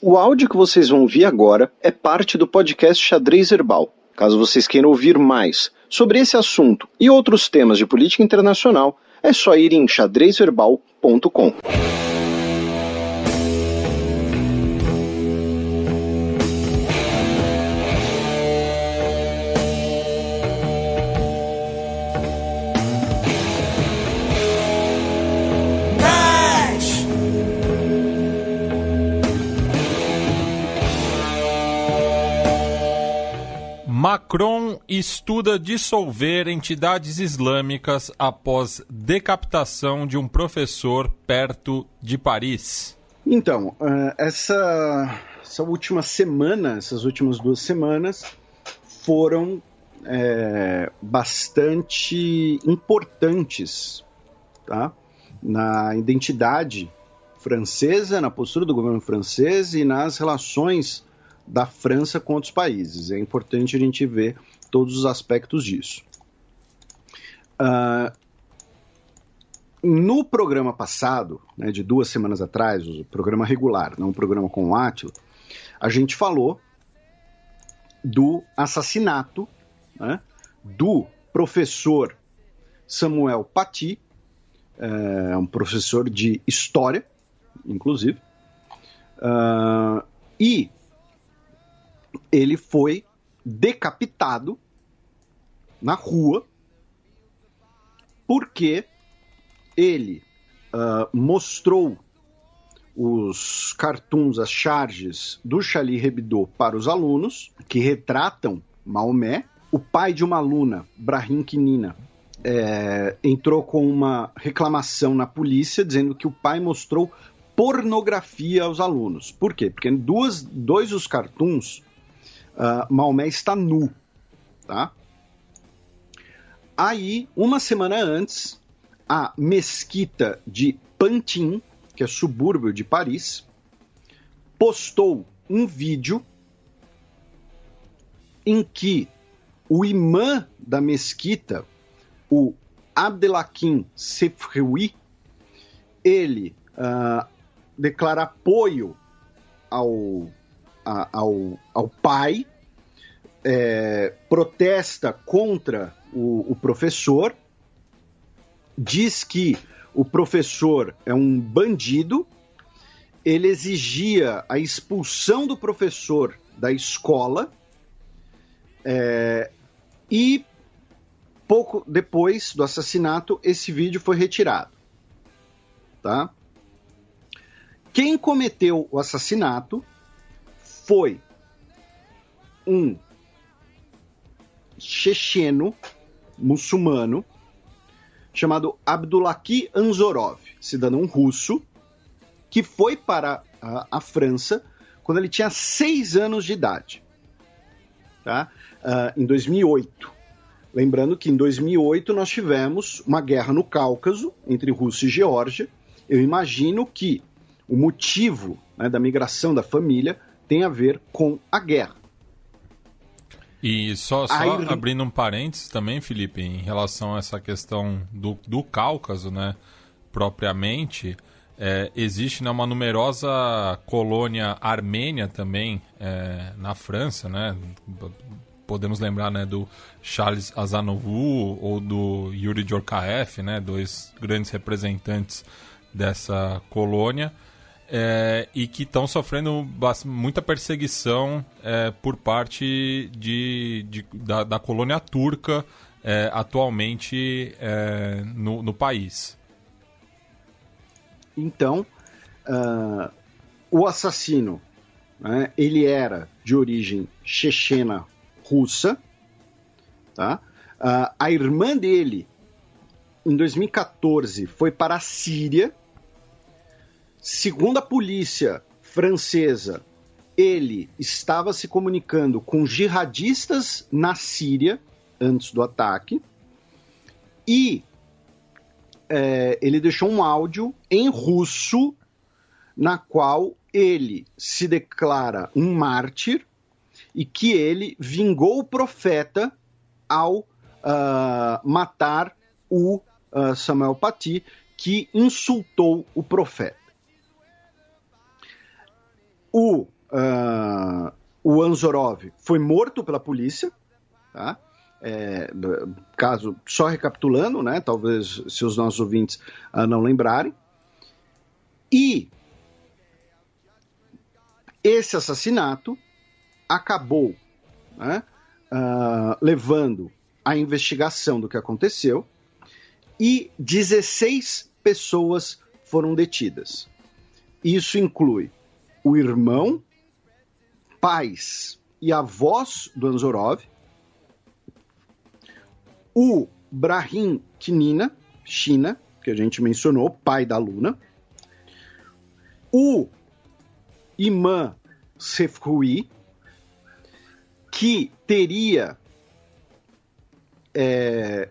O áudio que vocês vão ouvir agora é parte do podcast Xadrez Herbal. Caso vocês queiram ouvir mais sobre esse assunto e outros temas de política internacional, é só ir em xadrezherbal.com. Macron estuda dissolver entidades islâmicas após decapitação de um professor perto de Paris. Então, essa última semana, essas últimas 2 semanas, foram bastante importantes, tá? Na identidade francesa, na postura do governo francês e nas relações da França com outros países. É importante a gente ver todos os aspectos disso. No programa passado, né, de 2 semanas atrás, o programa regular, não o programa com o Átila, a gente falou do assassinato, né, do professor Samuel Paty, um professor de história, inclusive, e ele foi decapitado na rua porque ele mostrou os cartoons, as charges do Charlie Hebdo para os alunos, que retratam Maomé. O pai de uma aluna, Brahim Kinina, entrou com uma reclamação na polícia dizendo que o pai mostrou pornografia aos alunos. Por quê? Porque dois dos cartoons Maomé está nu, tá? Aí, uma semana antes, a mesquita de Pantin, que é subúrbio de Paris, postou um vídeo em que o imã da mesquita, o Abdelhakim Sefrioui, ele declara apoio ao pai, protesta contra o professor, diz que o professor é um bandido, ele exigia a expulsão do professor da escola, e pouco depois do assassinato, esse vídeo foi retirado. Tá? Quem cometeu o assassinato foi um checheno muçulmano chamado Abdullahi Anzorov, cidadão russo, que foi para a França quando ele tinha 6 anos de idade, tá? Em 2008. Lembrando que em 2008 nós tivemos uma guerra no Cáucaso entre Rússia e Geórgia. Eu imagino que o motivo, né, da migração da família tem a ver com a guerra. E só abrindo um parênteses também, Felipe, em relação a essa questão do Cáucaso, né, propriamente, existe, né, uma numerosa colônia armênia também na França, né? Podemos lembrar, né, do Charles Aznavour ou do Yuri Djorkaeff, né, 2 grandes representantes dessa colônia. E que estão sofrendo muita perseguição por parte da colônia turca atualmente no país. Então, o assassino, né, ele era de origem chechena russa, tá? A irmã dele, em 2014, foi para a Síria. Segundo a polícia francesa, ele estava se comunicando com jihadistas na Síria antes do ataque e ele deixou um áudio em russo na qual ele se declara um mártir e que ele vingou o profeta ao matar o Samuel Paty, que insultou o profeta. O Anzorov foi morto pela polícia, tá? Caso, só recapitulando, né? Talvez se os nossos ouvintes não lembrarem. E esse assassinato acabou, né, levando à investigação do que aconteceu, e 16 pessoas foram detidas. Isso inclui o irmão, pais e avós do Anzorov, o Brahim Knina, China, que a gente mencionou, pai da aluna, o Imam Sefcoui, que teria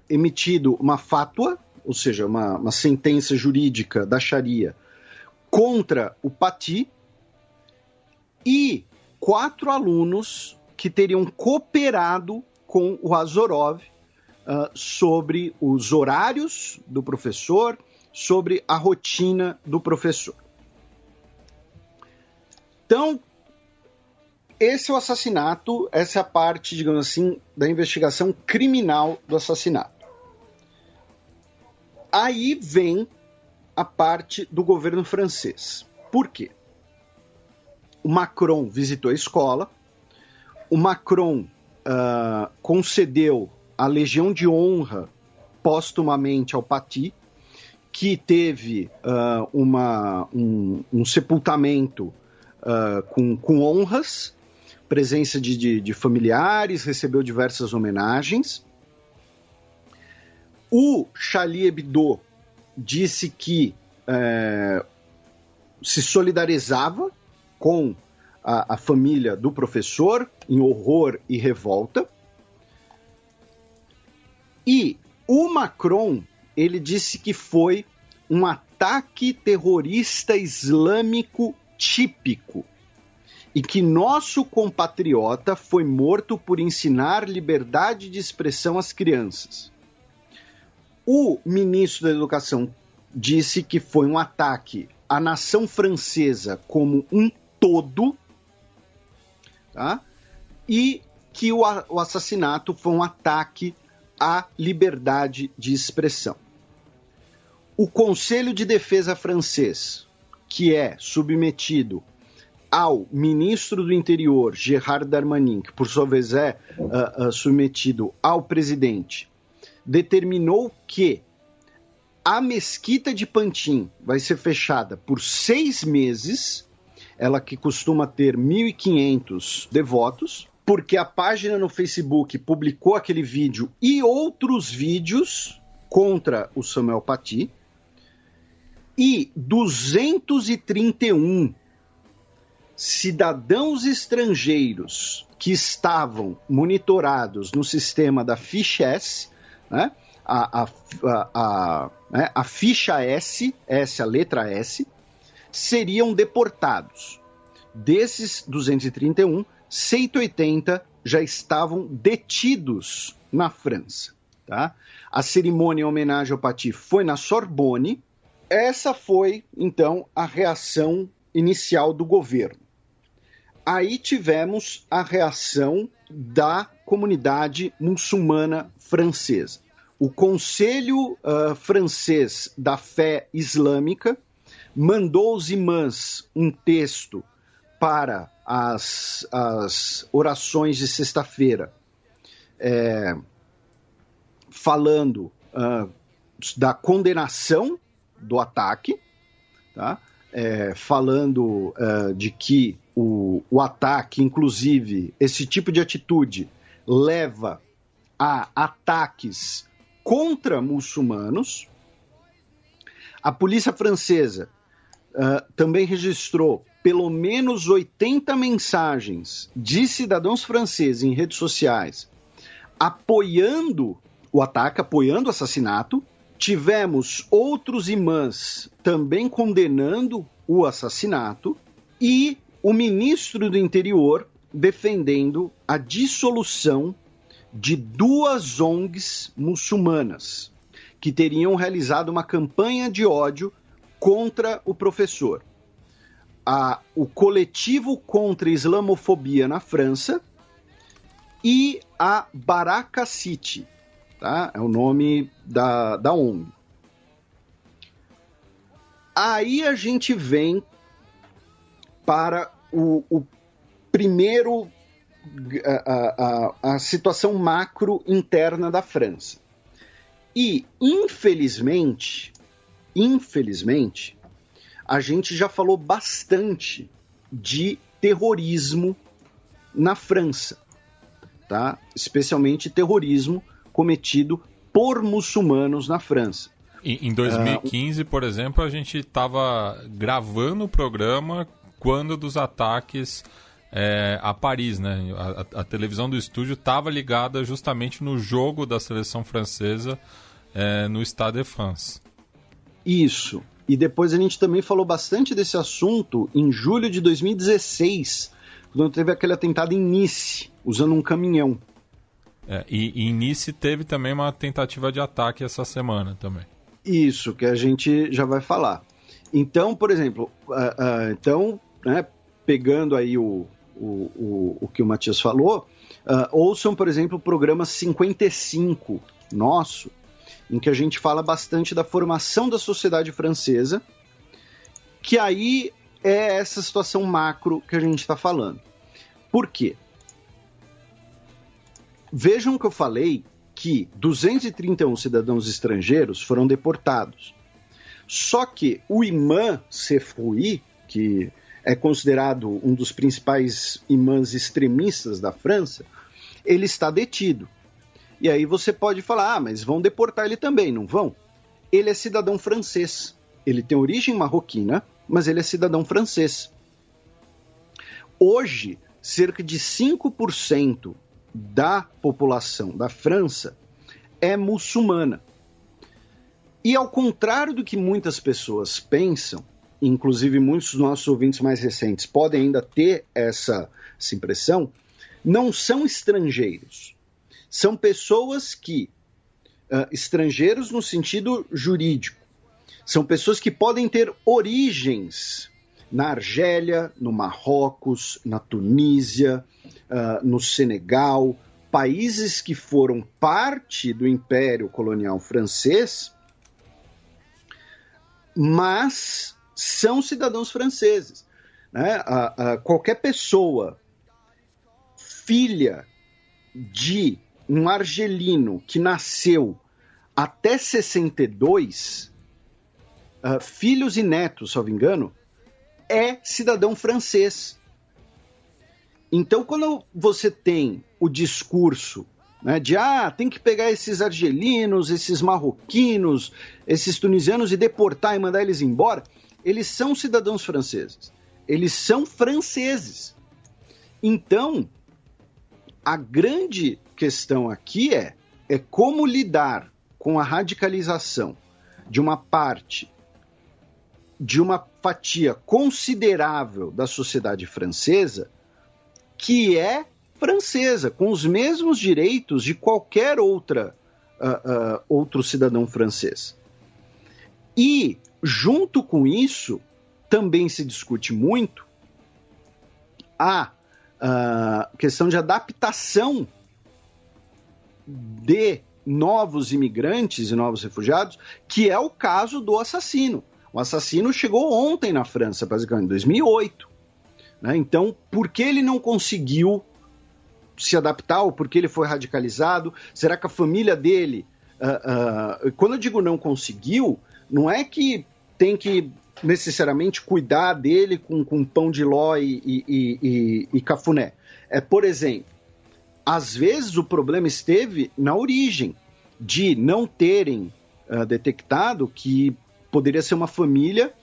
emitido uma fatwa, ou seja, uma sentença jurídica da Sharia contra o Paty, e 4 alunos que teriam cooperado com o Anzorov sobre os horários do professor, sobre a rotina do professor. Então, esse é o assassinato, essa é a parte, digamos assim, da investigação criminal do assassinato. Aí vem a parte do governo francês. Por quê? O Macron visitou a escola, o Macron concedeu a Legião de Honra póstumamente ao Paty, que teve um sepultamento com honras, presença de familiares, recebeu diversas homenagens. O Charlie Hebdo disse que se solidarizava com a família do professor em horror e revolta. E o Macron, ele disse que foi um ataque terrorista islâmico típico e que nosso compatriota foi morto por ensinar liberdade de expressão às crianças. O ministro da Educação disse que foi um ataque à nação francesa como um todo, tá? E que o assassinato foi um ataque à liberdade de expressão. O Conselho de Defesa francês, que é submetido ao ministro do Interior, Gérald Darmanin, que por sua vez é submetido ao presidente, determinou que a mesquita de Pantin vai ser fechada por 6 meses, ela que costuma ter 1.500 devotos, porque a página no Facebook publicou aquele vídeo e outros vídeos contra o Samuel Paty, e 231 cidadãos estrangeiros que estavam monitorados no sistema da ficha S, né? A ficha S, a letra S, seriam deportados. Desses 231, 180 já estavam detidos na França. Tá? A cerimônia em homenagem ao Paty foi na Sorbonne. Essa foi, então, a reação inicial do governo. Aí tivemos a reação da comunidade muçulmana francesa. O Conselho francês da Fé Islâmica mandou aos imãs um texto para as orações de sexta-feira, falando da condenação do ataque, tá? Falando de que o ataque, inclusive, esse tipo de atitude leva a ataques contra muçulmanos. A polícia francesa também registrou pelo menos 80 mensagens de cidadãos franceses em redes sociais apoiando o ataque, apoiando o assassinato. Tivemos outros imãs também condenando o assassinato e o ministro do Interior defendendo a dissolução de 2 ONGs muçulmanas que teriam realizado uma campanha de ódio contra o professor. o Coletivo contra a Islamofobia na França e a Baraka City, tá? É o nome da ONG. Aí a gente vem para o primeiro, a situação macro interna da França. E, infelizmente, a gente já falou bastante de terrorismo na França, tá? Especialmente terrorismo cometido por muçulmanos na França. Em 2015, por exemplo, a gente estava gravando o programa quando dos ataques a Paris, né? A televisão do estúdio estava ligada justamente no jogo da seleção francesa no Stade de France. Isso. E depois a gente também falou bastante desse assunto em julho de 2016, quando teve aquele atentado em Nice, usando um caminhão. E em Nice teve também uma tentativa de ataque essa semana também. Isso, que a gente já vai falar. Então, por exemplo, né, pegando aí o que o Matias falou, ouçam, por exemplo, o programa 55 nosso, em que a gente fala bastante da formação da sociedade francesa, que aí é essa situação macro que a gente está falando. Por quê? Vejam que eu falei que 231 cidadãos estrangeiros foram deportados. Só que o imã Sefroui, que é considerado um dos principais imãs extremistas da França, ele está detido. E aí você pode falar, mas vão deportar ele também, não vão? Ele é cidadão francês. Ele tem origem marroquina, mas ele é cidadão francês. Hoje, cerca de 5% da população da França é muçulmana. E ao contrário do que muitas pessoas pensam, inclusive muitos dos nossos ouvintes mais recentes podem ainda ter essa impressão, não são estrangeiros. São pessoas que, estrangeiros no sentido jurídico, são pessoas que podem ter origens na Argélia, no Marrocos, na Tunísia, no Senegal, países que foram parte do Império Colonial Francês, mas são cidadãos franceses. Né? Qualquer pessoa, filha de um argelino que nasceu até 62, filhos e netos, se não me engano, é cidadão francês. Então, quando você tem o discurso, né, de tem que pegar esses argelinos, esses marroquinos, esses tunisianos e deportar e mandar eles embora, eles são cidadãos franceses. Eles são franceses. Então, a grande questão aqui é como lidar com a radicalização de uma parte, de uma fatia considerável da sociedade francesa, que é francesa, com os mesmos direitos de qualquer outro cidadão francês. E, junto com isso, também se discute muito a questão de adaptação de novos imigrantes e novos refugiados, que é o caso do assassino. O assassino chegou ontem na França, basicamente, em 2008. Né? Então, por que ele não conseguiu se adaptar, ou por que ele foi radicalizado? Será que a família dele... quando eu digo não conseguiu, não é que tem que necessariamente cuidar dele com pão de ló e cafuné. Por exemplo, às vezes o problema esteve na origem, de não terem detectado que poderia ser uma família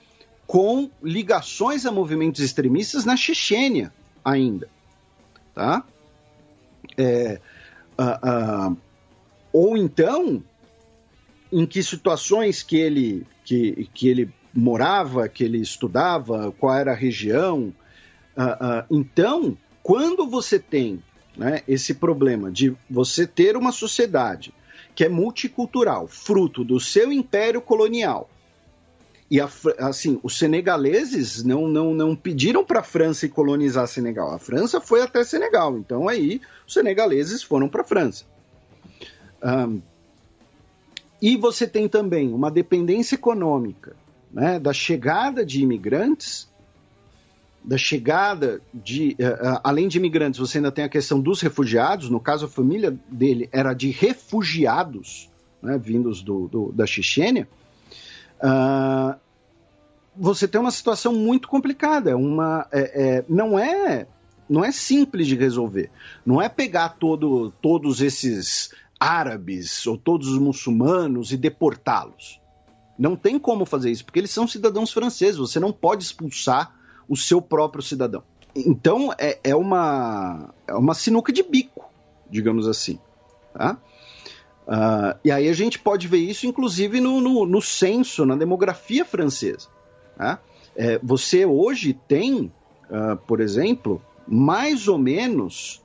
com ligações a movimentos extremistas na Chechênia ainda. Tá? Ou então, em que situações que ele morava, que ele estudava, qual era a região. Então, quando você tem, né, esse problema de você ter uma sociedade que é multicultural, fruto do seu império colonial, E, assim, os senegaleses não pediram para a França ir colonizar Senegal. A França foi até Senegal. Então, aí, os senegaleses foram para a França. E você tem também uma dependência econômica, né, da chegada de imigrantes, além de imigrantes, você ainda tem a questão dos refugiados. No caso, a família dele era de refugiados, né, vindos da Chechênia. Você tem uma situação muito complicada. Não é simples de resolver. Não é pegar todos esses árabes ou todos os muçulmanos e deportá-los. Não tem como fazer isso, porque eles são cidadãos franceses. Você não pode expulsar o seu próprio cidadão. Então, é uma sinuca de bico, digamos assim. Tá? E aí a gente pode ver isso, inclusive, no censo, na demografia francesa. Tá? Você hoje tem, por exemplo, mais ou menos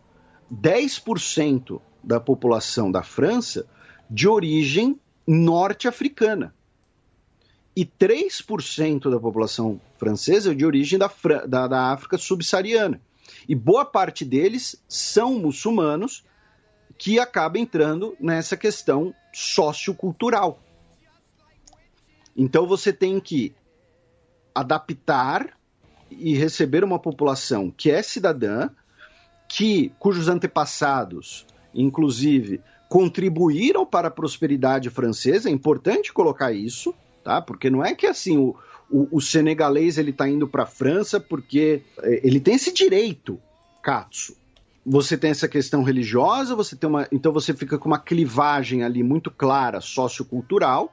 10% da população da França de origem norte-africana. E 3% da população francesa é de origem da África subsaariana. E boa parte deles são muçulmanos, que acaba entrando nessa questão sociocultural. Então você tem que adaptar e receber uma população que é cidadã, cujos antepassados, inclusive, contribuíram para a prosperidade francesa. É importante colocar isso, tá? Porque não é que assim o senegalês está indo para a França porque ele tem esse direito, Katsu. Você tem essa questão religiosa, então você fica com uma clivagem ali muito clara, sociocultural,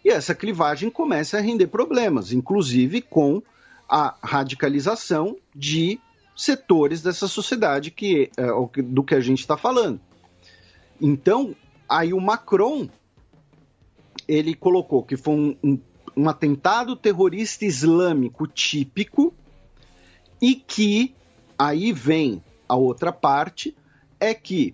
e essa clivagem começa a render problemas, inclusive com a radicalização de setores dessa sociedade do que a gente está falando. Então, aí o Macron, ele colocou que foi um atentado terrorista islâmico típico, e que aí vem a outra parte, é que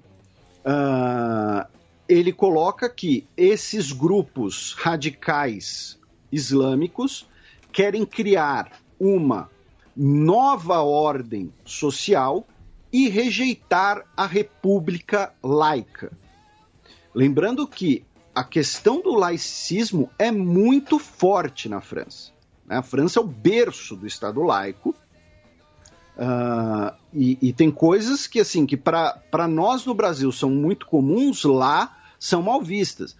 ele coloca que esses grupos radicais islâmicos querem criar uma nova ordem social e rejeitar a república laica. Lembrando que a questão do laicismo é muito forte na França. A França é o berço do Estado laico, e tem coisas que, assim, que para nós no Brasil são muito comuns, lá são mal vistas.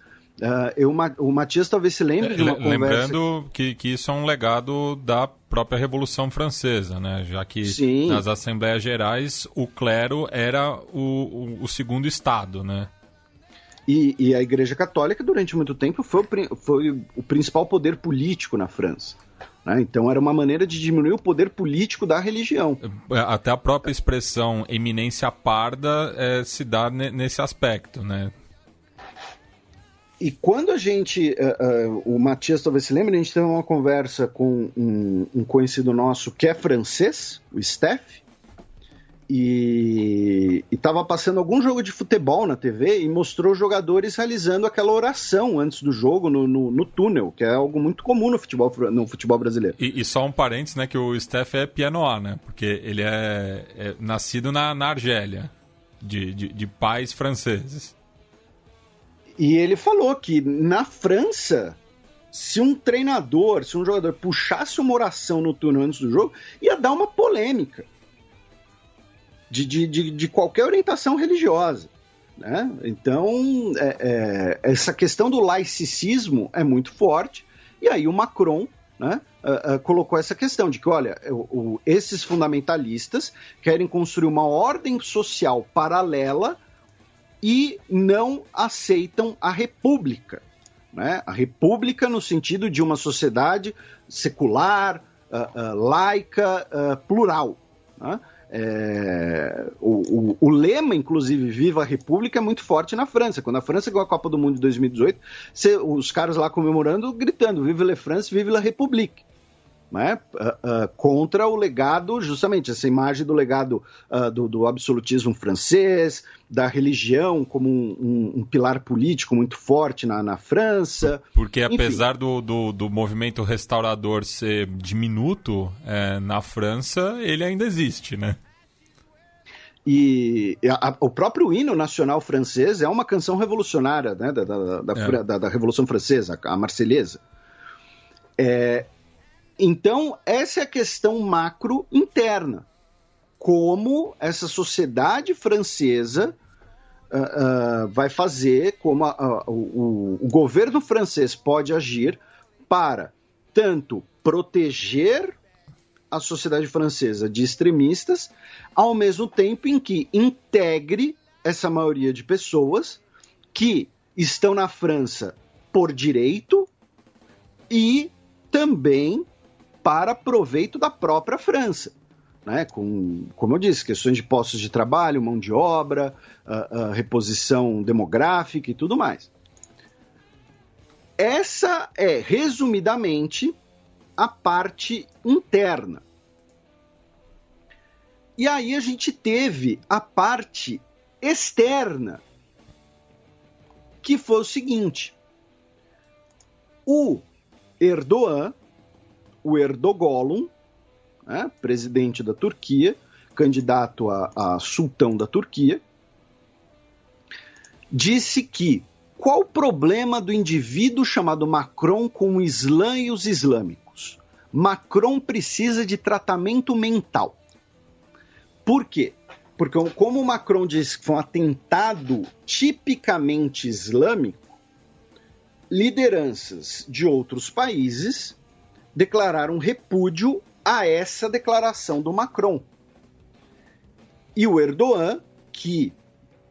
O Matias talvez se lembre de uma conversa... Lembrando que isso é um legado da própria Revolução Francesa, né? Já que Sim. Nas Assembleias Gerais o clero era o segundo Estado, né? E a Igreja Católica, durante muito tempo, foi o principal poder político na França. Né? Então era uma maneira de diminuir o poder político da religião. Até a própria expressão eminência parda se dá nesse aspecto, né? E quando a gente, o Matias talvez se lembre, a gente teve uma conversa com um conhecido nosso que é francês, o Steph, e estava passando algum jogo de futebol na TV e mostrou jogadores realizando aquela oração antes do jogo no túnel, que é algo muito comum no futebol brasileiro. E só um parênteses, né, que o Steph é pianoá, né, porque ele é nascido na Argélia, de pais franceses. E ele falou que na França, se um jogador puxasse uma oração no túnel antes do jogo, ia dar uma polêmica de qualquer orientação religiosa. Né? Então, essa questão do laicismo é muito forte, e aí o Macron, né, colocou essa questão de que, olha, esses fundamentalistas querem construir uma ordem social paralela e não aceitam a república. Né? A república no sentido de uma sociedade secular, laica, plural. Né? O lema, inclusive, Viva a República, é muito forte na França. Quando a França ganhou a Copa do Mundo de 2018, os caras lá comemorando, gritando Vive la France, Vive la République. né, contra o legado, justamente essa imagem do legado do absolutismo francês, da religião como um pilar político muito forte na França. Porque apesar do movimento restaurador ser diminuto na França, ele ainda existe, né? E o próprio hino nacional francês é uma canção revolucionária, né, da Revolução Francesa, a Marselhesa. Então, essa é a questão macro interna. Como essa sociedade francesa vai fazer, como o governo francês pode agir para tanto proteger a sociedade francesa de extremistas, ao mesmo tempo em que integre essa maioria de pessoas que estão na França por direito e também para proveito da própria França, né? Como eu disse, questões de postos de trabalho, mão de obra, reposição demográfica e tudo mais. Essa é, resumidamente, a parte interna. E aí a gente teve a parte externa, que foi o seguinte: o Erdogan, o Erdoğan, né, presidente da Turquia, candidato a sultão da Turquia, disse que qual o problema do indivíduo chamado Macron com o Islã e os islâmicos? Macron precisa de tratamento mental. Por quê? Porque como o Macron disse que foi um atentado tipicamente islâmico, lideranças de outros países declararam repúdio a essa declaração do Macron. E o Erdogan, que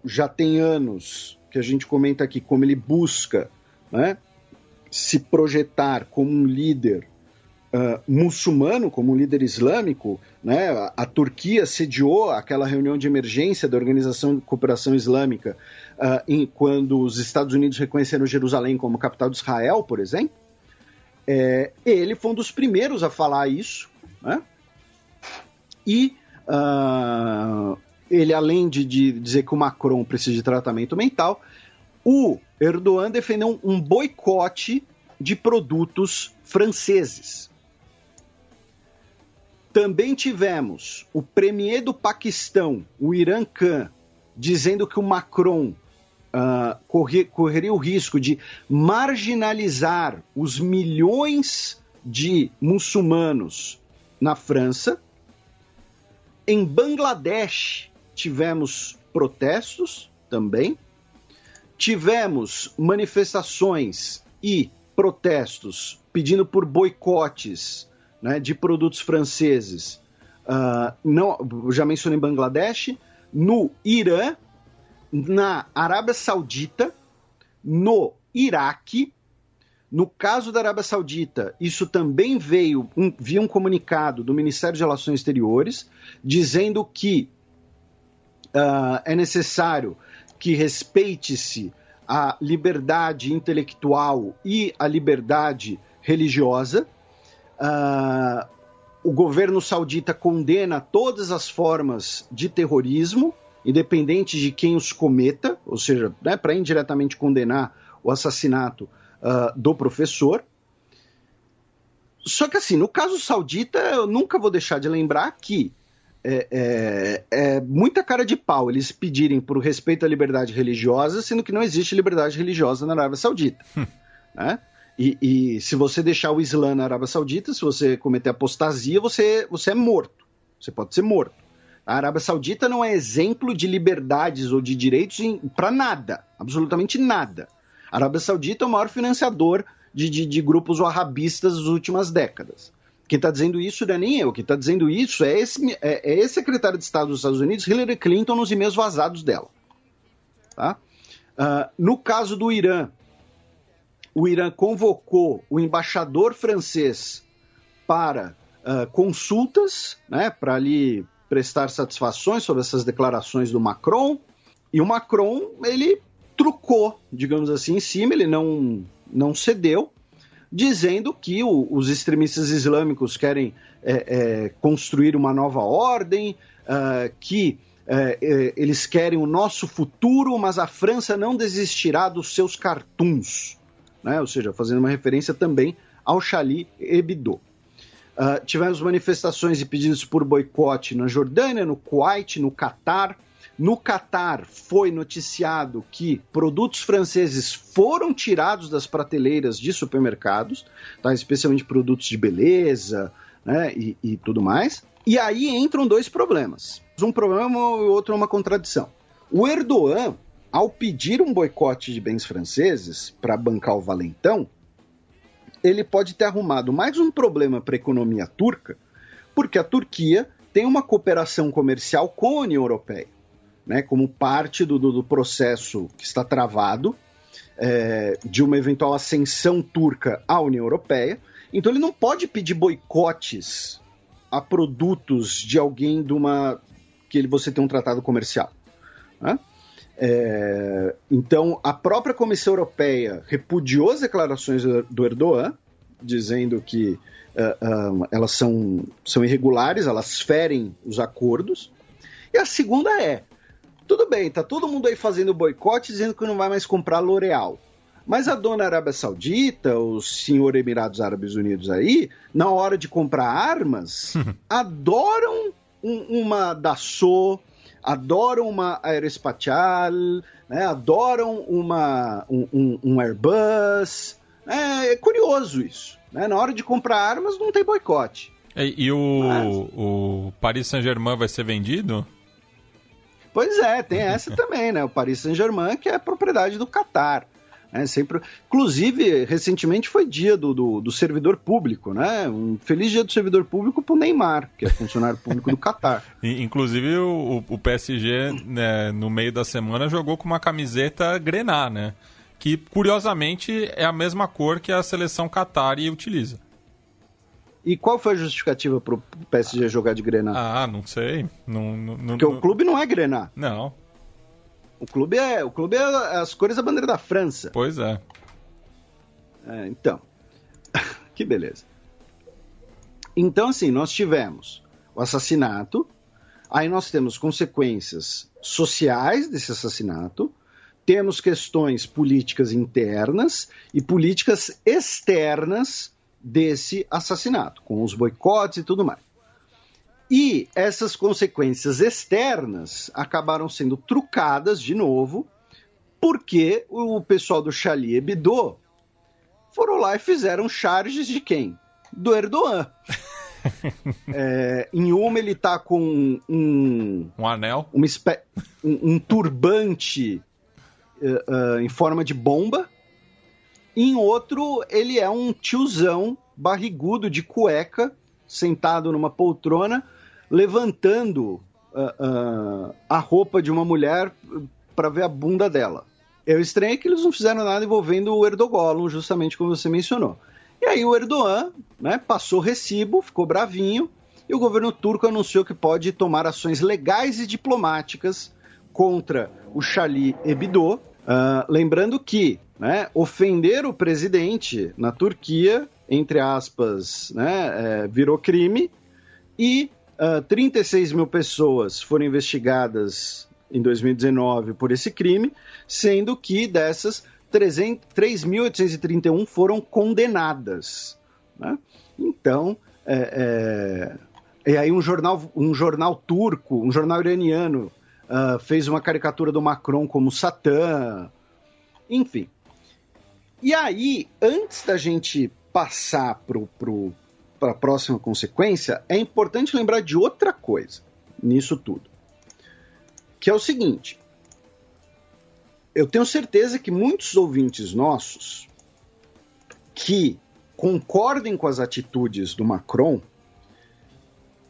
já tem anos que a gente comenta aqui como ele busca, né, se projetar como um líder muçulmano, como um líder islâmico, né, a Turquia sediou aquela reunião de emergência da Organização de Cooperação Islâmica quando os Estados Unidos reconheceram Jerusalém como capital de Israel, por exemplo. Ele foi um dos primeiros a falar isso, né? E ele, além de dizer que o Macron precisa de tratamento mental, o Erdogan defendeu um boicote de produtos franceses. Também tivemos o premier do Paquistão, o Imran Khan, dizendo que o Macron correria o risco de marginalizar os milhões de muçulmanos na França. Em Bangladesh tivemos protestos também. Tivemos manifestações e protestos pedindo por boicotes, né, de produtos franceses. Eu já mencionei Bangladesh, no Irã, na Arábia Saudita, no Iraque. No caso da Arábia Saudita, isso também veio via um comunicado do Ministério de Relações Exteriores, dizendo que é necessário que respeite-se a liberdade intelectual e a liberdade religiosa. O governo saudita condena todas as formas de terrorismo, independente de quem os cometa, ou seja, né, para indiretamente condenar o assassinato do professor. Só que assim, no caso saudita, eu nunca vou deixar de lembrar que é muita cara de pau eles pedirem por respeito à liberdade religiosa, sendo que não existe liberdade religiosa na Arábia Saudita. Né? E se você deixar o Islã na Arábia Saudita, se você cometer apostasia, você é morto. Você pode ser morto. A Arábia Saudita não é exemplo de liberdades ou de direitos para nada, absolutamente nada. A Arábia Saudita é o maior financiador de grupos wahhabistas das últimas décadas. Quem está dizendo isso não é nem eu, quem está dizendo isso é ex-secretário de Estado dos Estados Unidos, Hillary Clinton, nos e-mails vazados dela. Tá? No caso do Irã, o Irã convocou o embaixador francês para consultas, né, para ali prestar satisfações sobre essas declarações do Macron, e o Macron, ele trucou, digamos assim, em cima, ele não cedeu, dizendo que os extremistas islâmicos querem construir uma nova ordem, que eles querem o nosso futuro, mas a França não desistirá dos seus cartoons, né? Ou seja, fazendo uma referência também ao Charlie Hebdo. Tivemos manifestações e pedidos por boicote na Jordânia, no Kuwait, no Catar. No Catar foi noticiado que produtos franceses foram tirados das prateleiras de supermercados, tá? Especialmente produtos de beleza, né? e tudo mais. E aí entram dois problemas. Um problema e o outro é uma contradição. O Erdogan, ao pedir um boicote de bens franceses para bancar o valentão, ele pode ter arrumado mais um problema para a economia turca, porque a Turquia tem uma cooperação comercial com a União Europeia, né, como parte do processo que está travado de uma eventual ascensão turca à União Europeia. Então ele não pode pedir boicotes a produtos de alguém que você tem um tratado comercial, né? Então a própria Comissão Europeia repudiou as declarações do Erdogan, dizendo que elas são irregulares, elas ferem os acordos. E a segunda tudo bem, tá todo mundo aí fazendo boicote, dizendo que não vai mais comprar L'Oréal. Mas a dona Arábia Saudita, o senhor Emirados Árabes Unidos aí, na hora de comprar armas, adoram uma Dassault, adoram uma Aeroespacial, né, adoram um Airbus. É curioso isso, né? Na hora de comprar armas não tem boicote. E o Paris Saint-Germain vai ser vendido? Pois tem essa também, né? O Paris Saint-Germain, que é propriedade do Catar. Inclusive, recentemente foi dia do servidor público, né? Um feliz dia do servidor público pro Neymar, que é funcionário público do Catar. Inclusive, o PSG, né, no meio da semana, jogou com uma camiseta grená, né? Que, curiosamente, é a mesma cor que a seleção Qatari utiliza. E qual foi a justificativa pro PSG jogar de grená? Não sei. Porque o clube não é grená. Não. O clube é as cores da bandeira da França. Pois é. Então, que beleza. Então, assim, nós tivemos o assassinato, aí nós temos consequências sociais desse assassinato, temos questões políticas internas e políticas externas desse assassinato, com os boicotes e tudo mais. E essas consequências externas acabaram sendo trucadas de novo, porque o pessoal do Charlie Hebdo foram lá e fizeram charges de quem? Do Erdogan. Em uma ele tá com um anel, um turbante em forma de bomba. Em outro, ele é um tiozão barrigudo de cueca, sentado numa poltrona, levantando a roupa de uma mulher para ver a bunda dela. Eu estranhei que eles não fizeram nada envolvendo o Erdogan, justamente como você mencionou. E aí o Erdogan, né, passou recibo, ficou bravinho, e o governo turco anunciou que pode tomar ações legais e diplomáticas contra o Charlie Hebdo, lembrando que, né, ofender o presidente na Turquia, entre aspas, né, virou crime, e 36 mil pessoas foram investigadas em 2019 por esse crime, sendo que dessas 3.831 foram condenadas, né? Então, e aí um jornal turco, um jornal iraniano, fez uma caricatura do Macron como Satã, enfim. E aí, antes da gente passar para a próxima consequência, é importante lembrar de outra coisa nisso tudo, que é o seguinte: eu tenho certeza que muitos ouvintes nossos que concordem com as atitudes do Macron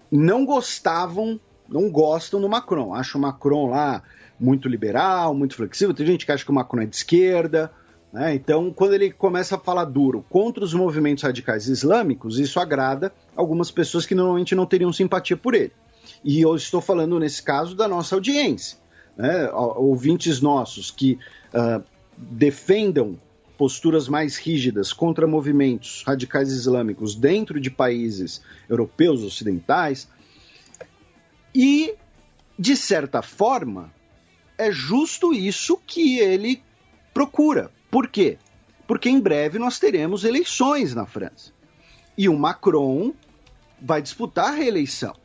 não gostam do Macron, acham o Macron lá muito liberal, muito flexível. Tem gente que acha que o Macron é de esquerda, né? Então, quando ele começa a falar duro contra os movimentos radicais islâmicos, isso agrada algumas pessoas que normalmente não teriam simpatia por ele. E eu estou falando, nesse caso, da nossa audiência, né? Ouvintes nossos que defendam posturas mais rígidas contra movimentos radicais islâmicos dentro de países europeus, ocidentais. E, de certa forma, é justo isso que ele procura. Por quê? Porque em breve nós teremos eleições na França. E o Macron vai disputar a reeleição.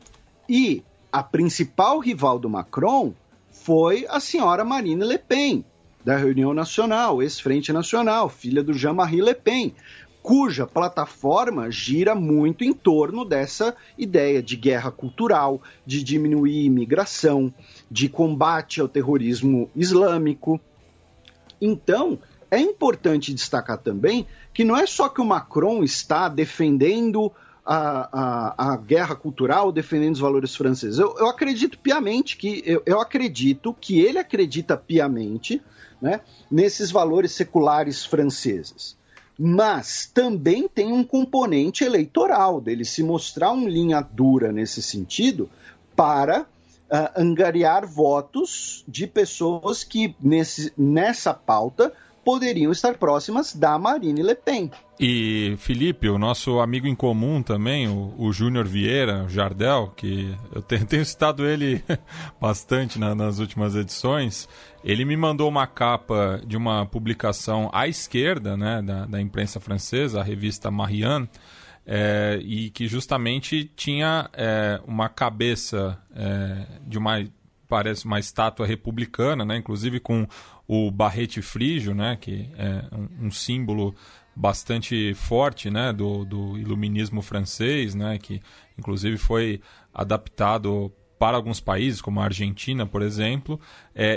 E a principal rival do Macron foi a senhora Marine Le Pen, da Reunião Nacional, ex-Frente Nacional, filha do Jean-Marie Le Pen, cuja plataforma gira muito em torno dessa ideia de guerra cultural, de diminuir a imigração, de combate ao terrorismo islâmico. Então, é importante destacar também que não é só que o Macron está defendendo a guerra cultural, defendendo os valores franceses. Eu acredito piamente eu acredito que ele acredita piamente, né, nesses valores seculares franceses. Mas também tem um componente eleitoral dele se mostrar um linha dura nesse sentido para angariar votos de pessoas que nessa pauta poderiam estar próximas da Marine Le Pen. E, Felipe, o nosso amigo em comum também, o Júnior Vieira, o Jardel, que eu tenho citado ele bastante nas últimas edições, ele me mandou uma capa de uma publicação à esquerda, né, da imprensa francesa, a revista Marianne, e que justamente tinha uma cabeça parece uma estátua republicana, né, inclusive com o barrete frígio, né, que é um símbolo bastante forte, né, do iluminismo francês, né, que inclusive foi adaptado para alguns países, como a Argentina, por exemplo,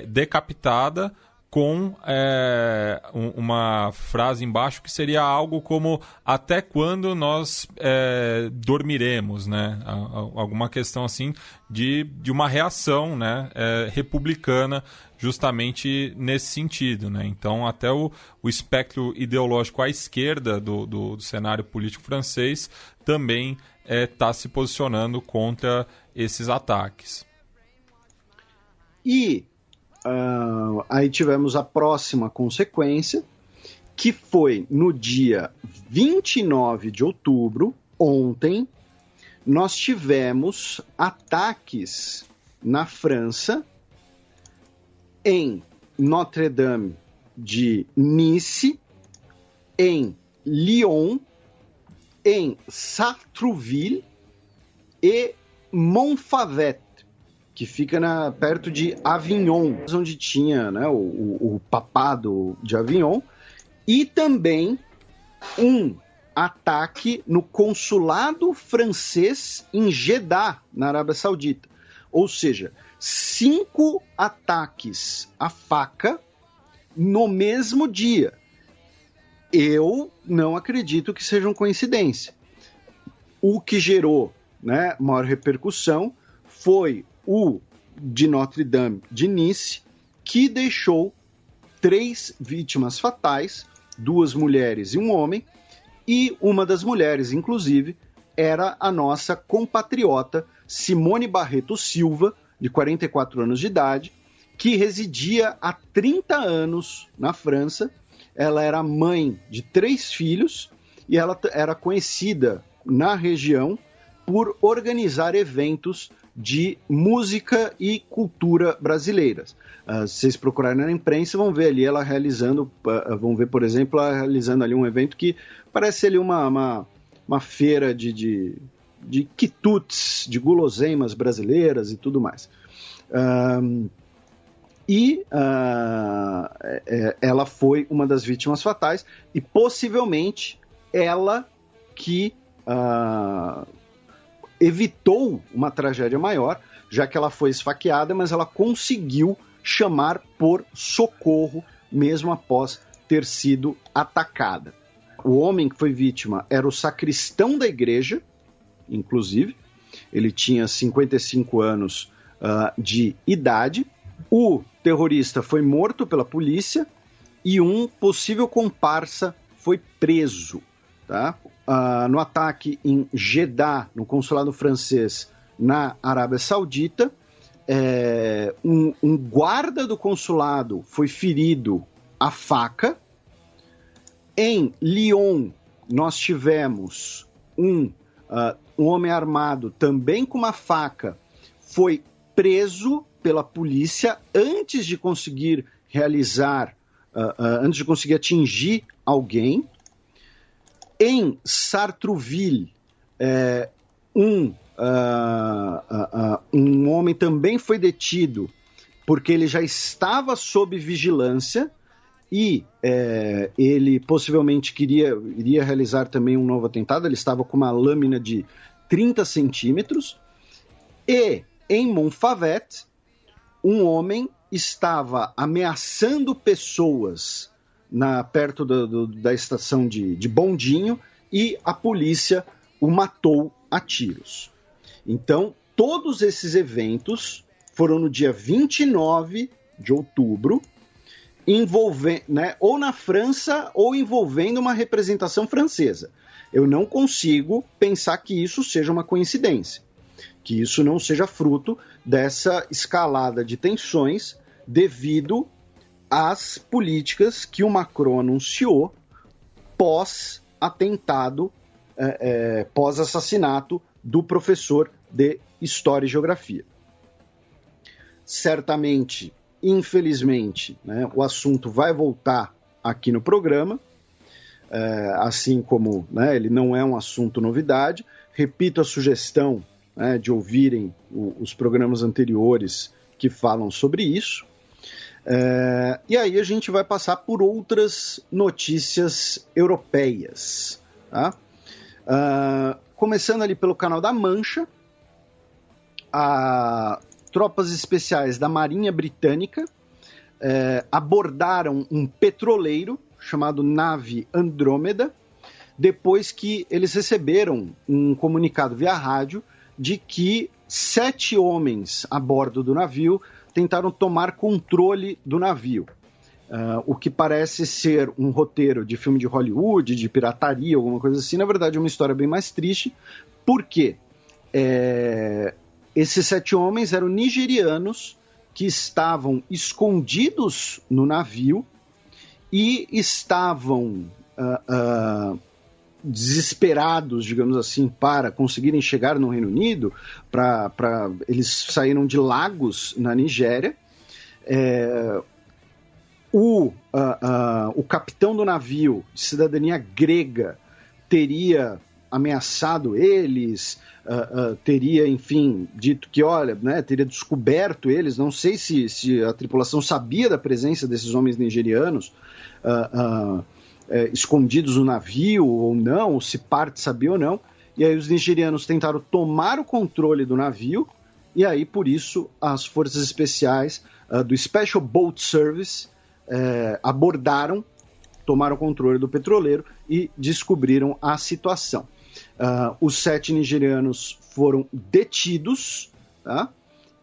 decapitada com uma frase embaixo que seria algo como até quando nós dormiremos, né? Alguma questão assim de uma reação, né, republicana justamente nesse sentido, né? Então até o espectro ideológico à esquerda do cenário político francês também está se posicionando contra esses ataques. E aí tivemos a próxima consequência, que foi no dia 29 de outubro, ontem, nós tivemos ataques na França, em Notre-Dame de Nice, em Lyon, em Sartrouville e Montfavet, que fica perto de Avignon, onde tinha, né, o papado de Avignon, e também um ataque no consulado francês em Jeddah, na Arábia Saudita. Ou seja, 5 ataques à faca no mesmo dia. Eu não acredito que sejam coincidência. O que gerou, né, maior repercussão foi o de Notre-Dame de Nice, que deixou 3 vítimas fatais, 2 mulheres e um homem, e uma das mulheres, inclusive, era a nossa compatriota Simone Barreto Silva, de 44 anos de idade, que residia há 30 anos na França. Ela era mãe de 3 filhos e ela era conhecida na região por organizar eventos de música e cultura brasileiras. Se vocês procurarem na imprensa, vão ver ali ela realizando, por exemplo, ela realizando ali um evento que parece ali uma feira de quitutes, de guloseimas brasileiras e tudo mais. Ela foi uma das vítimas fatais e possivelmente ela que evitou uma tragédia maior, já que ela foi esfaqueada, mas ela conseguiu chamar por socorro mesmo após ter sido atacada. O homem que foi vítima era o sacristão da igreja, inclusive, ele tinha 55 anos de idade. O terrorista foi morto pela polícia e um possível comparsa foi preso, tá? No ataque em Jeddah, no consulado francês na Arábia Saudita, um guarda do consulado foi ferido à faca, Em Lyon, nós tivemos um homem armado, também com uma faca, foi preso pela polícia antes de conseguir antes de conseguir atingir alguém. Em Sartrouville, um homem também foi detido porque ele já estava sob vigilância e ele possivelmente iria realizar também um novo atentado. Ele estava com uma lâmina de 30 centímetros. E em Montfavet, um homem estava ameaçando pessoas perto da estação de bondinho e a polícia o matou a tiros. Então, todos esses eventos foram no dia 29 de outubro, ou na França ou envolvendo uma representação francesa. Eu não consigo pensar que isso seja uma coincidência, que isso não seja fruto dessa escalada de tensões devido às políticas que o Macron anunciou pós-atentado, pós-assassinato do professor de História e Geografia. Certamente, infelizmente, né, o assunto vai voltar aqui no programa, assim como, né, ele não é um assunto novidade. Repito a sugestão, né, de ouvirem os programas anteriores que falam sobre isso. E aí a gente vai passar por outras notícias europeias. Tá? Começando ali pelo Canal da Mancha, tropas especiais da Marinha Britânica abordaram um petroleiro chamado Nave Andrômeda, depois que eles receberam um comunicado via rádio de que 7 homens a bordo do navio tentaram tomar controle do navio. O que parece ser um roteiro de filme de Hollywood, de pirataria, alguma coisa assim. Na verdade, é uma história bem mais triste, porque esses 7 homens eram nigerianos que estavam escondidos no navio e estavam desesperados, digamos assim, para conseguirem chegar no Reino Unido. Eles saíram de Lagos, na Nigéria. O capitão do navio, de cidadania grega, teria ameaçado eles, teria, enfim, dito que, olha, né, teria descoberto eles. Não sei se a tripulação sabia da presença desses homens nigerianos escondidos no navio ou não, ou se parte sabia ou não. E aí os nigerianos tentaram tomar o controle do navio, e aí, por isso, as forças especiais do Special Boat Service abordaram, tomaram o controle do petroleiro e descobriram a situação. Os 7 nigerianos foram detidos, tá?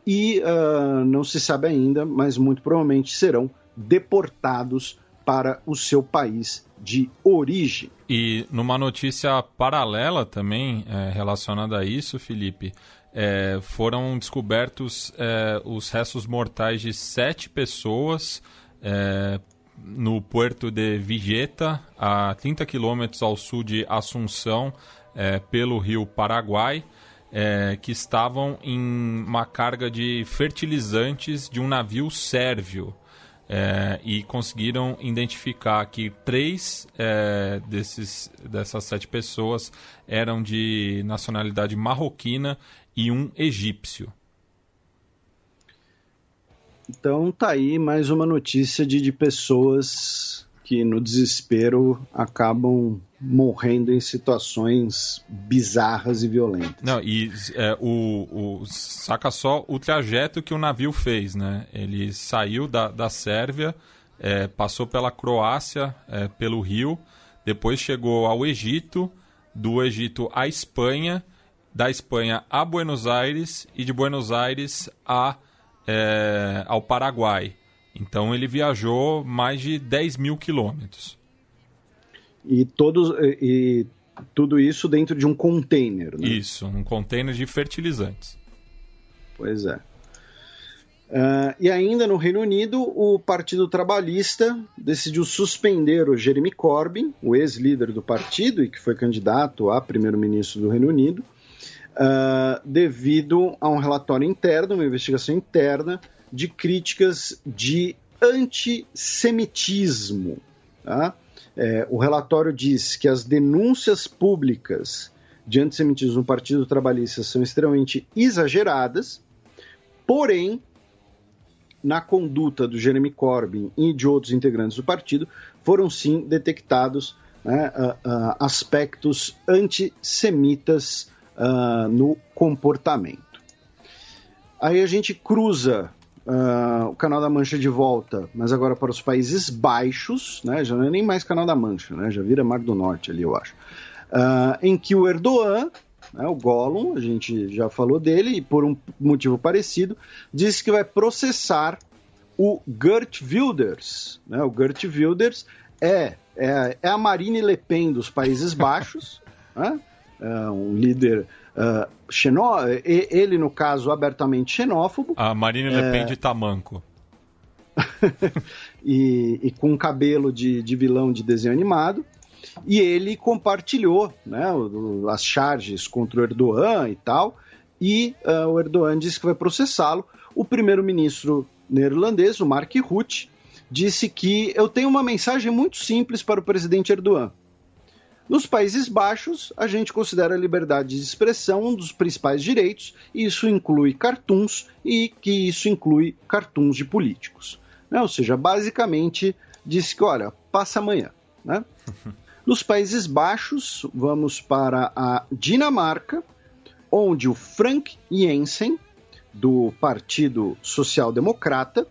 E não se sabe ainda, mas muito provavelmente serão deportados para o seu país de origem. E numa notícia paralela também relacionada a isso, Felipe, foram descobertos os restos mortais de 7 pessoas no Puerto de Villeta, a 30 quilômetros ao sul de Assunção, pelo rio Paraguai, que estavam em uma carga de fertilizantes de um navio sérvio. E conseguiram identificar que 3 dessas 7 pessoas eram de nacionalidade marroquina e um egípcio. Então tá aí mais uma notícia de pessoas que no desespero acabam morrendo em situações bizarras e violentas. Não, e saca só o trajeto que o navio fez, né? Ele saiu da Sérvia, passou pela Croácia, pelo Rio, depois chegou ao Egito, do Egito à Espanha, da Espanha a Buenos Aires e de Buenos Aires ao Paraguai. Então ele viajou mais de 10 mil quilômetros. E tudo isso dentro de um container, né? Isso, um container de fertilizantes. Pois é. E ainda no Reino Unido, o Partido Trabalhista decidiu suspender o Jeremy Corbyn, o ex-líder do partido e que foi candidato a primeiro-ministro do Reino Unido, devido a um relatório interno, uma investigação interna de críticas de antissemitismo. Tá? O relatório diz que as denúncias públicas de antissemitismo no Partido Trabalhista são extremamente exageradas, porém, na conduta do Jeremy Corbyn e de outros integrantes do partido, foram sim detectados aspectos antissemitas no comportamento. Aí a gente cruza o Canal da Mancha de volta, mas agora para os Países Baixos, né, já não é nem mais Canal da Mancha, né, já vira Mar do Norte ali, eu acho, em que o Erdogan, o Gollum, a gente já falou dele, e por um motivo parecido, disse que vai processar o Geert Wilders. O Geert Wilders é a Marine Le Pen dos Países Baixos, um líder ele, no caso, abertamente xenófobo. A Marine Le Pen de tamanco. e com cabelo de vilão de desenho animado. E ele compartilhou, né, as charges contra o Erdogan e tal, e o Erdogan disse que vai processá-lo. O primeiro-ministro neerlandês, o Mark Rutte, disse que eu tenho uma mensagem muito simples para o presidente Erdogan. Nos Países Baixos, a gente considera a liberdade de expressão um dos principais direitos, e isso inclui cartoons, e que isso inclui cartoons de políticos. Ou seja, basicamente disse que, olha, passa amanhã, né? Nos Países Baixos, vamos para a Dinamarca, onde o Frank Jensen, do Partido Social Democrata,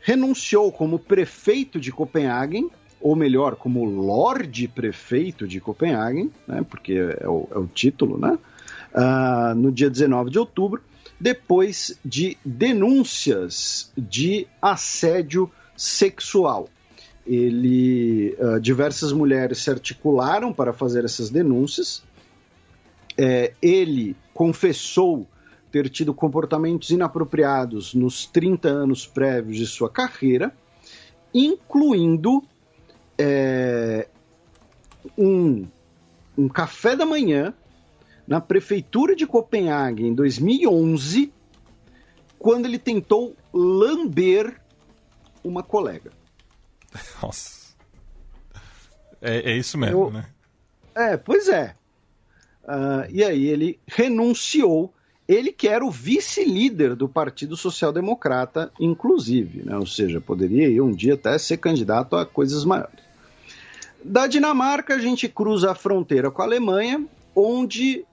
renunciou como prefeito de Copenhague, ou melhor, como Lorde Prefeito de Copenhague, né, porque é o título, né, no dia 19 de outubro, depois de denúncias de assédio sexual. Diversas mulheres se articularam para fazer essas denúncias. Ele confessou ter tido comportamentos inapropriados nos 30 anos prévios de sua carreira, incluindo um café da manhã na prefeitura de Copenhague em 2011, quando ele tentou lamber uma colega. Nossa. É isso mesmo, né? Pois é. E aí ele renunciou, ele que era o vice-líder do Partido Social Democrata, inclusive, né? Ou seja, poderia um dia até ser candidato a coisas maiores. Da Dinamarca, a gente cruza a fronteira com a Alemanha, onde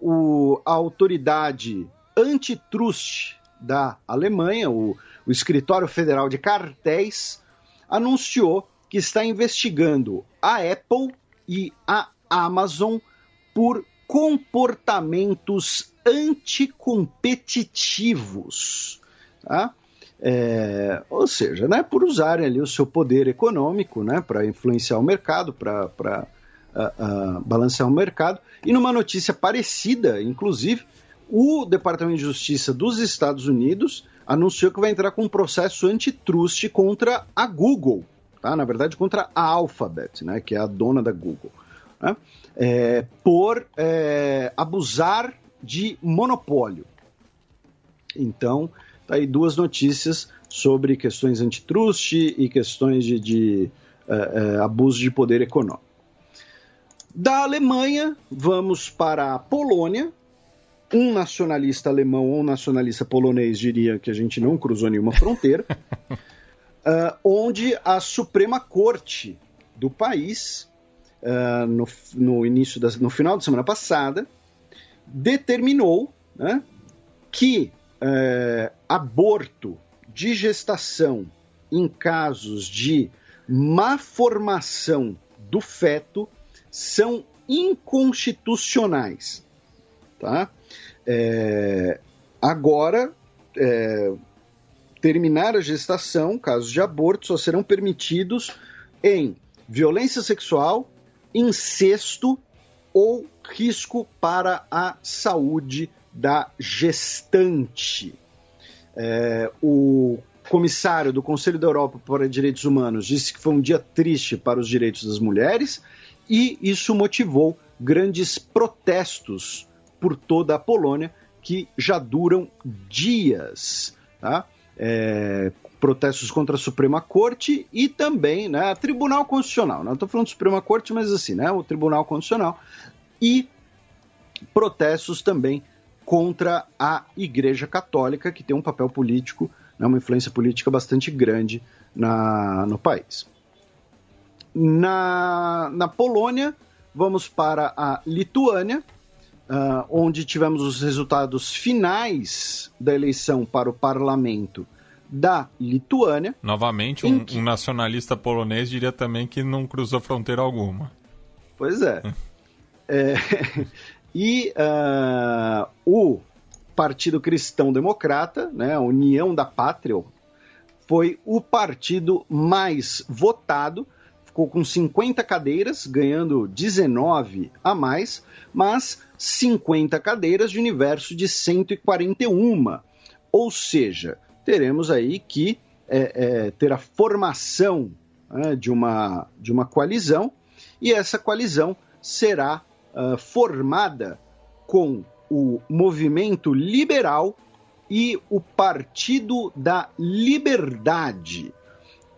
a autoridade antitrust da Alemanha, o Escritório Federal de Cartéis, anunciou que está investigando a Apple e a Amazon por comportamentos anticompetitivos, tá? Ou seja, né, por usarem ali o seu poder econômico, né, para influenciar o mercado, para balancear o mercado. E numa notícia parecida, inclusive, o Departamento de Justiça dos Estados Unidos anunciou que vai entrar com um processo antitrust contra a Google, tá? Na verdade, contra a Alphabet, né, que é a dona da Google, né, por abusar de monopólio. Então, tá aí duas notícias sobre questões antitrust e questões de abuso de poder econômico. Da Alemanha, vamos para a Polônia. Um nacionalista alemão ou um nacionalista polonês diria que a gente não cruzou nenhuma fronteira, onde a Suprema Corte do país, no final da semana passada, determinou, né, que aborto de gestação em casos de má formação do feto são inconstitucionais. Tá? Agora, terminar a gestação, casos de aborto, só serão permitidos em violência sexual, incesto ou risco para a saúde da gestante. O comissário do Conselho da Europa para Direitos Humanos disse que foi um dia triste para os direitos das mulheres, e isso motivou grandes protestos por toda a Polônia, que já duram dias, tá? Protestos contra a Suprema Corte e também, né, Tribunal Constitucional. Não estou falando de Suprema Corte, mas assim, né, o Tribunal Constitucional, e protestos também contra a Igreja Católica, que tem um papel político, né, uma influência política bastante grande no país. Na Polônia, vamos para a Lituânia, onde tivemos os resultados finais da eleição para o parlamento da Lituânia. Novamente, um nacionalista polonês diria também que não cruzou fronteira alguma. Pois é. E o Partido Cristão Democrata, né, a União da Pátria, foi o partido mais votado, ficou com 50 cadeiras, ganhando 19 a mais, mas 50 cadeiras de universo de 141. Ou seja, teremos aí que ter a formação, né, de uma coalizão, e essa coalizão será formada com o Movimento Liberal e o Partido da Liberdade,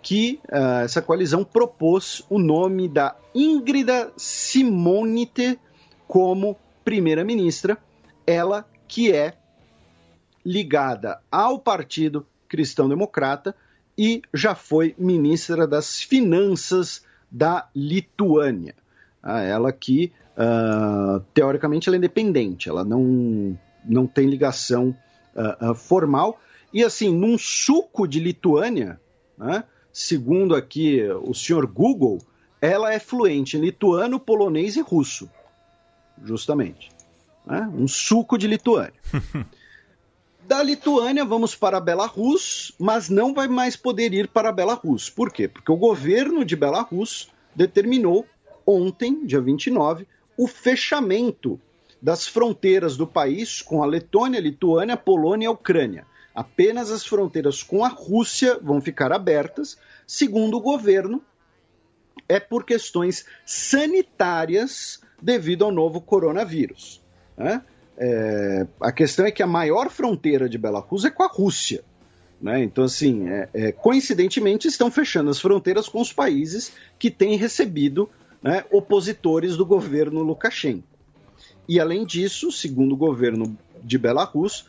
que essa coalizão propôs o nome da Ingrida Simonite como primeira-ministra, ela que é ligada ao Partido Cristão Democrata e já foi ministra das Finanças da Lituânia. Ela que, teoricamente, ela é independente, ela não tem ligação formal. E assim, num suco de Lituânia, né, segundo aqui o senhor Google, ela é fluente em lituano, polonês e russo, justamente. Né? Um suco de Lituânia. Da Lituânia, vamos para a Belarus, mas não vai mais poder ir para a Belarus. Por quê? Porque o governo de Belarus determinou ontem, dia 29, o fechamento das fronteiras do país com a Letônia, Lituânia, Polônia e a Ucrânia. Apenas as fronteiras com a Rússia vão ficar abertas. Segundo o governo, é por questões sanitárias devido ao novo coronavírus. Né? A questão é que a maior fronteira de Belarus é com a Rússia. Né? Então, assim, coincidentemente, estão fechando as fronteiras com os países que têm recebido, né, opositores do governo Lukashenko. E, além disso, segundo o governo de Belarus,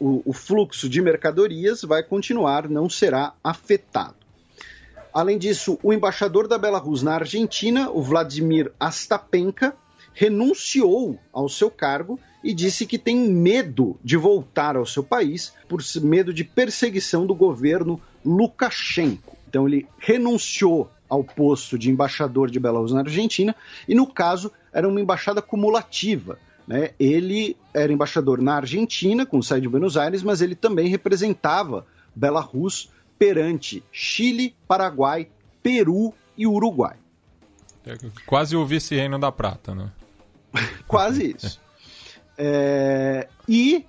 o fluxo de mercadorias vai continuar, não será afetado. Além disso, o embaixador da Belarus na Argentina, o Vladimir Astapenka, renunciou ao seu cargo e disse que tem medo de voltar ao seu país por medo de perseguição do governo Lukashenko. Então ele renunciou ao posto de embaixador de Belarus na Argentina e, no caso, era uma embaixada cumulativa. Né? Ele era embaixador na Argentina, com sede de Buenos Aires, mas ele também representava Belarus perante Chile, Paraguai, Peru e Uruguai. Quase o vice-reino da prata, né? Quase isso. E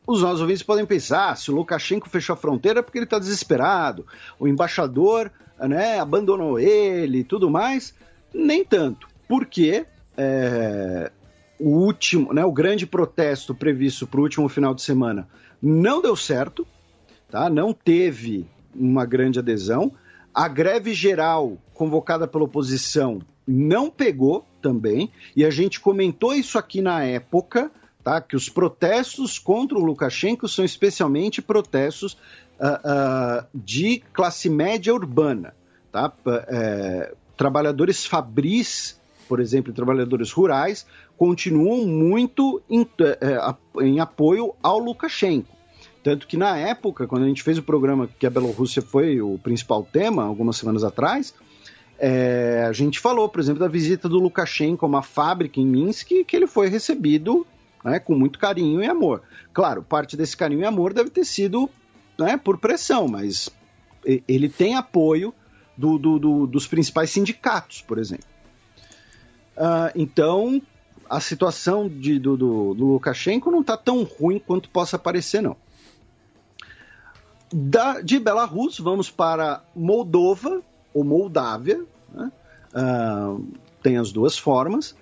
os nossos ouvintes podem pensar, se o Lukashenko fechou a fronteira é porque ele está desesperado, o embaixador, né, abandonou ele e tudo mais. Nem tanto, porque o grande protesto previsto para o último final de semana não deu certo, tá? Não teve uma grande adesão. A greve geral convocada pela oposição não pegou também, e a gente comentou isso aqui na época, tá? Que os protestos contra o Lukashenko são especialmente protestos de classe média urbana. Tá? Trabalhadores fabris, por exemplo, trabalhadores rurais, continuam muito em apoio ao Lukashenko. Tanto que na época, quando a gente fez o programa que a Bielorrússia foi o principal tema, algumas semanas atrás, a gente falou, por exemplo, da visita do Lukashenko a uma fábrica em Minsk, que ele foi recebido, né, com muito carinho e amor. Claro, parte desse carinho e amor deve ter sido, né, por pressão, mas ele tem apoio dos principais sindicatos, por exemplo. Então, a situação do Lukashenko não está tão ruim quanto possa parecer, não. De Belarus, vamos para Moldova, ou Moldávia, né? Tem as duas formas,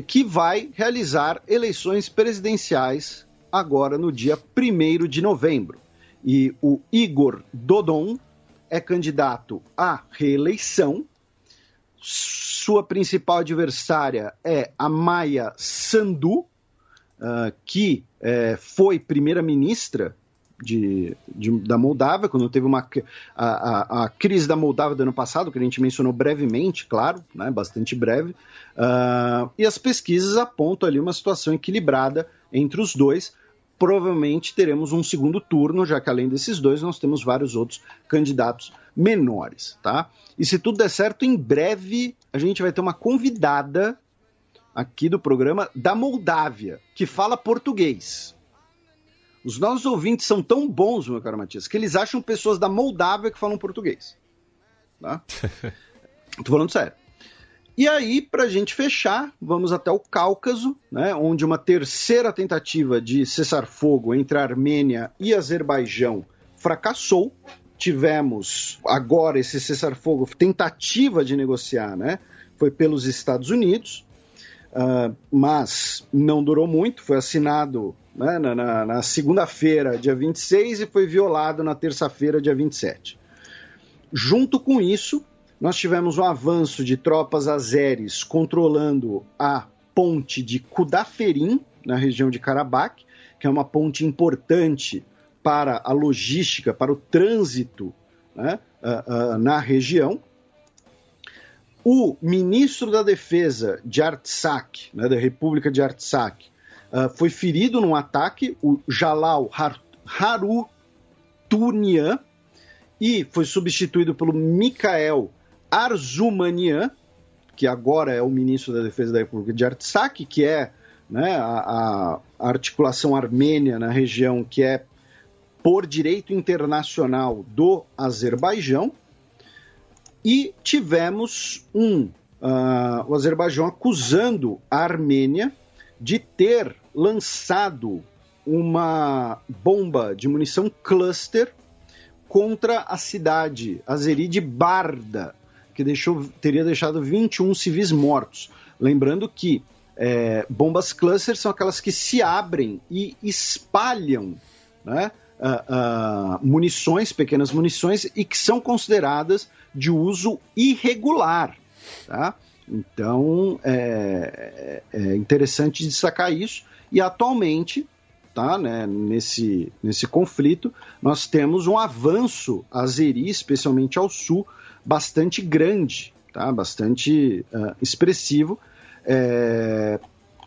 que vai realizar eleições presidenciais agora no dia 1º de novembro. E o Igor Dodon é candidato à reeleição. Sua principal adversária é a Maia Sandu, que foi primeira-ministra da Moldávia, quando teve a crise da Moldávia do ano passado, que a gente mencionou brevemente, claro, né, bastante breve, e as pesquisas apontam ali uma situação equilibrada entre os dois. Provavelmente teremos um segundo turno, já que além desses dois nós temos vários outros candidatos menores, tá? E se tudo der certo, em breve a gente vai ter uma convidada aqui do programa da Moldávia, que fala português. Os nossos ouvintes são tão bons, meu caro Matias, que eles acham pessoas da Moldávia que falam português. Tá? Tô falando sério. E aí, para a gente fechar, vamos até o Cáucaso, né, onde uma terceira tentativa de cessar-fogo entre a Armênia e Azerbaijão fracassou. Tivemos agora esse cessar-fogo, tentativa de negociar, né, foi pelos Estados Unidos, mas não durou muito, foi assinado, né, na segunda-feira, dia 26, e foi violado na terça-feira, dia 27. Junto com isso, nós tivemos um avanço de tropas azeres controlando a ponte de Kudaferin, na região de Karabakh, que é uma ponte importante para a logística, para o trânsito, né, na região. O ministro da Defesa de Artsakh, né, da República de Artsakh, foi ferido num ataque, o Jalal Harutunian, e foi substituído pelo Mikhail Arzumanian, que agora é o ministro da Defesa da República de Artsakh, que é, né, a articulação armênia na região, que é por direito internacional do Azerbaijão. E tivemos o Azerbaijão acusando a Armênia de ter lançado uma bomba de munição cluster contra a cidade azeri de Barda, que teria deixado 21 civis mortos. Lembrando que bombas cluster são aquelas que se abrem e espalham, né, munições, pequenas munições, e que são consideradas de uso irregular. Tá? Então, é interessante destacar isso. E atualmente, tá, né, nesse conflito, nós temos um avanço azeri, especialmente ao sul, bastante grande, tá? Bastante expressivo.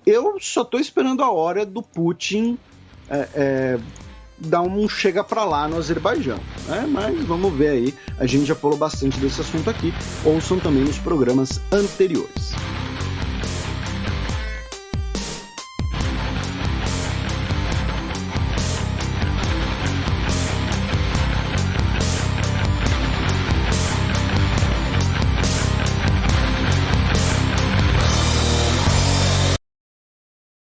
Eu só estou esperando a hora do Putin dar um chega para lá no Azerbaijão, né? Mas vamos ver aí, a gente já falou bastante desse assunto aqui, ouçam também nos programas anteriores.